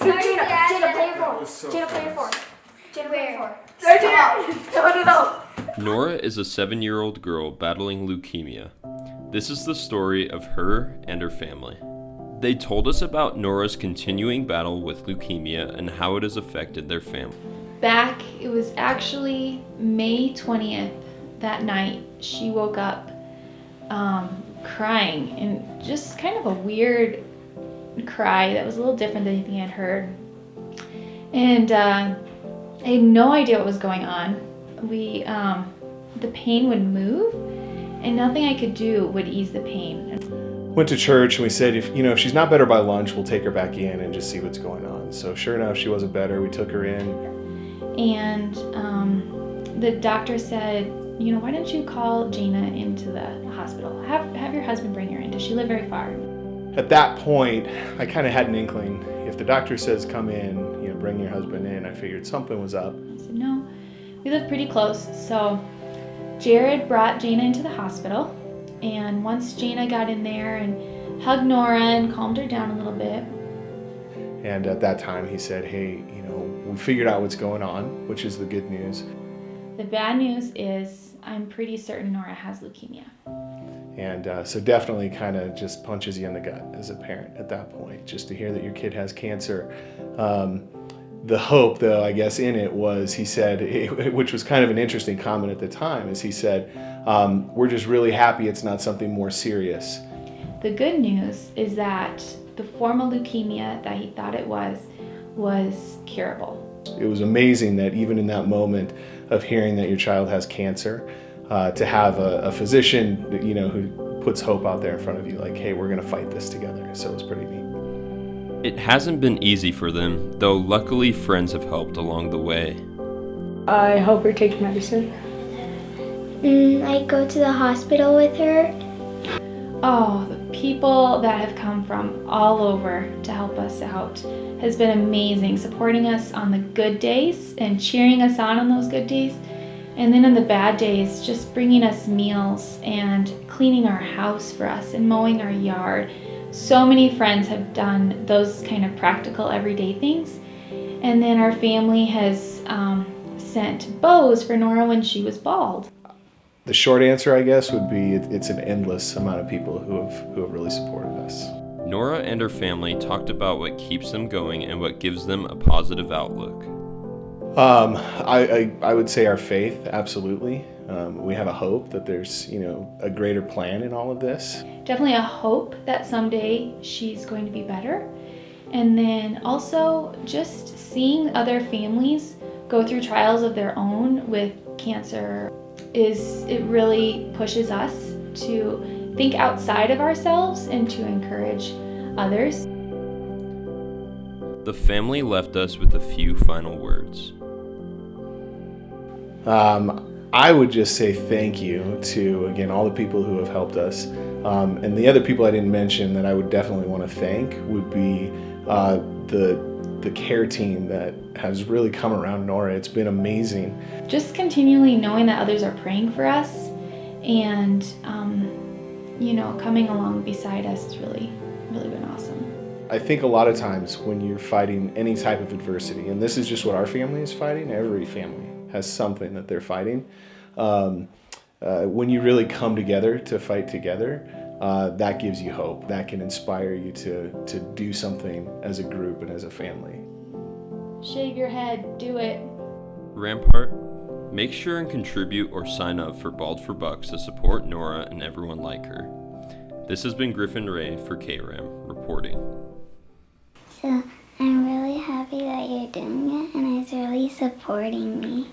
Gina, play it for. Gina, play it for. Gina, play it for. No. Norah is a 7-year-old girl battling leukemia. This is the story of her and her family. They told us about Norah's continuing battle with leukemia and how it has affected their family. It was actually May 20th, that night, she woke up crying, and just kind of a weird cry that was a little different than anything I'd heard. And I had no idea what was going on. The pain would move, and nothing I could do would ease the pain. Went to church and we said, if she's not better by lunch, we'll take her back in and just see what's going on. So sure enough, she wasn't better. We took her in. And the doctor said, why don't you call Gina into the hospital? Have your husband bring her in. Does she live very far? At that point, I kind of had an inkling. If the doctor says come in, bring your husband in, I figured something was up. I said, no, we live pretty close. So Jared brought Gina into the hospital. And once Gina got in there and hugged Norah and calmed her down a little bit. And at that time he said, hey, we figured out what's going on, which is the good news. The bad news is I'm pretty certain Norah has leukemia. And so definitely kind of just punches you in the gut as a parent at that point, just to hear that your kid has cancer. The hope, though, I guess, in it was, he said, which was kind of an interesting comment at the time, is he said, we're just really happy it's not something more serious. The good news is that the form of leukemia that he thought it was curable. It was amazing that even in that moment of hearing that your child has cancer, to have a physician, who puts hope out there in front of you, like, hey, we're going to fight this together. So it was pretty neat. It hasn't been easy for them, though luckily friends have helped along the way. I help her take medicine. I go to the hospital with her. Oh, the people that have come from all over to help us out has been amazing, supporting us on the good days and cheering us on those good days. And then on the bad days, just bringing us meals and cleaning our house for us and mowing our yard. So many friends have done those kind of practical everyday things. And then our family has sent bows for Norah when she was bald. The short answer, I guess, would be it's an endless amount of people who have really supported us. Norah and her family talked about what keeps them going and what gives them a positive outlook. I would say our faith, absolutely. We have a hope that there's, a greater plan in all of this. Definitely a hope that someday she's going to be better. And then also just seeing other families go through trials of their own with cancer it really pushes us to think outside of ourselves and to encourage others. The family left us with a few final words. I would just say thank you to, again, all the people who have helped us. And the other people I didn't mention that I would definitely want to thank would be the care team that has really come around Norah. It's been amazing. Just continually knowing that others are praying for us and, coming along beside us has really, really been awesome. I think a lot of times when you're fighting any type of adversity, and this is just what our family is fighting, every family has something that they're fighting. When you really come together to fight together, that gives you hope. That can inspire you to do something as a group and as a family. Shave your head, do it. Rampart, make sure and contribute or sign up for Bald for Bucks to support Norah and everyone like her. This has been Griffin Ray for KRAM reporting. So I'm really happy that you're doing it, and it's really supporting me.